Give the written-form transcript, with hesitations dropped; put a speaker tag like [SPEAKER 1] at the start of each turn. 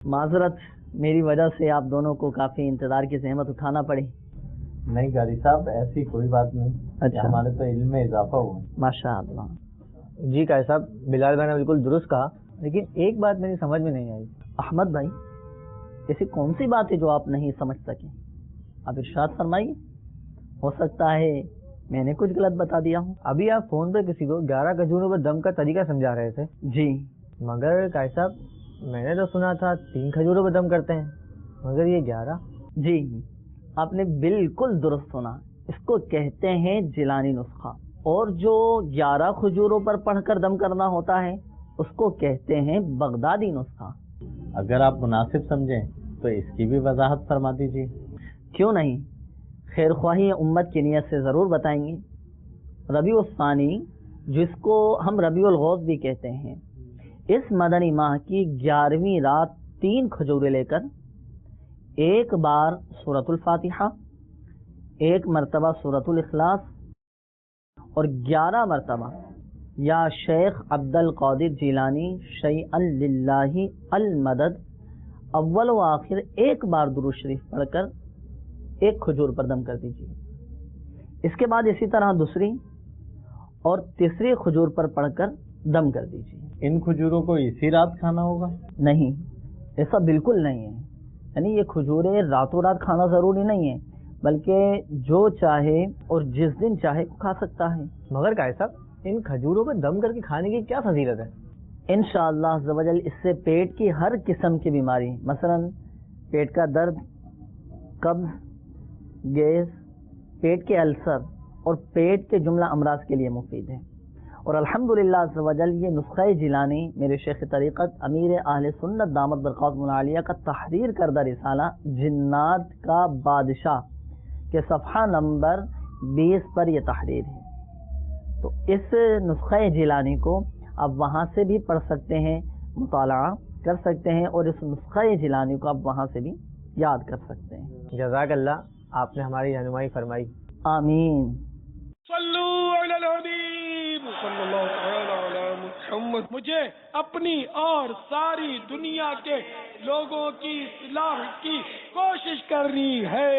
[SPEAKER 1] معذرت، میری وجہ سے آپ دونوں کو کافی انتظار کی زحمت اٹھانا پڑی۔
[SPEAKER 2] نہیں قاری صاحب، ایسی کوئی بات نہیں۔
[SPEAKER 1] اچھا،
[SPEAKER 2] ہمارے تو علم میں اضافہ ہوا۔
[SPEAKER 1] ماشاء اللہ۔
[SPEAKER 3] جی قاری صاحب، بلال بھائی نے بالکل درست کہا، لیکن ایک بات میری سمجھ میں نہیں آئی۔
[SPEAKER 1] احمد بھائی، ایسی کون سی بات ہے جو آپ نہیں سمجھ سکیں؟ آپ ارشاد فرمائیے، ہو سکتا ہے میں نے کچھ غلط بتا دیا ہوں۔
[SPEAKER 3] ابھی آپ فون پہ کسی کو 11 کھجوروں پر دم کا طریقہ سمجھا رہے تھے۔
[SPEAKER 1] جی
[SPEAKER 3] مگر قاری صاحب، میں نے تو سنا تھا 3 کھجوروں پر دم کرتے ہیں، مگر یہ 11۔
[SPEAKER 1] جی، آپ نے بالکل درست سنا، اس کو کہتے ہیں جیلانی نسخہ، اور جو 11 کھجوروں پر پڑھ کر دم کرنا ہوتا ہے اس کو کہتے ہیں بغدادی نسخہ۔
[SPEAKER 2] اگر آپ مناسب سمجھیں تو اس کی بھی وضاحت فرما دیجیے۔
[SPEAKER 1] کیوں نہیں، خیر خواہی امت کی نیت سے ضرور بتائیں گے۔ ربیع الثانی، جس کو ہم ربیع الغوث بھی کہتے ہیں، اس مدنی ماہ کی 11ویں رات 3 کھجوریں لے کر ایک بار سورۃ الفاتحہ، ایک مرتبہ سورۃ الاخلاص اور 11 مرتبہ یا شیخ عبد القادر جیلانی شیئا للہ المدد اول و آخر ایک بار درود شریف پڑھ کر ایک کھجور پر دم کر دیجیے۔ اس کے بعد اسی طرح دوسری اور تیسری کھجور پر پڑھ کر دم کر دیجیے۔
[SPEAKER 2] ان کھجوروں کو اسی رات کھانا ہوگا؟
[SPEAKER 1] نہیں، ایسا بالکل نہیں ہے، یعنی یہ کھجوریں راتوں رات کھانا ضروری نہیں ہے، بلکہ جو چاہے اور جس دن چاہے کھا سکتا ہے۔
[SPEAKER 3] مگر قاری صاحب، ان کھجوروں پہ دم کر کے کھانے کی کیا فضیلت ہے؟
[SPEAKER 1] انشاءاللہ عز و جل اس سے پیٹ کی ہر قسم کی بیماری، مثلا پیٹ کا درد، قبض، گیس، پیٹ کے السر اور پیٹ کے جملہ امراض کے لیے مفید ہے۔ اور الحمدللہ عز و جل یہ نسخہ جیلانی میرے شیخ طریقت امیر اہل سنت دامت برکاتہم العالیہ کا تحریر کردہ رسالہ جنات کا بادشاہ کے صفحہ نمبر 20 پر یہ تحریر ہے۔ تو اس نسخہ جیلانی کو آپ وہاں سے بھی پڑھ سکتے ہیں، مطالعہ کر سکتے ہیں، اور اس نسخہ جیلانی کو آپ وہاں سے بھی یاد کر سکتے ہیں۔
[SPEAKER 3] جزاک اللہ، آپ نے ہماری رہنمائی فرمائی۔
[SPEAKER 1] آمین۔
[SPEAKER 4] صلو علی الحبیب صلی اللہ تعالی علی محمد۔ مجھے اپنی اور ساری دنیا کے لوگوں کی اصلاح کی کوشش کرنی ہے۔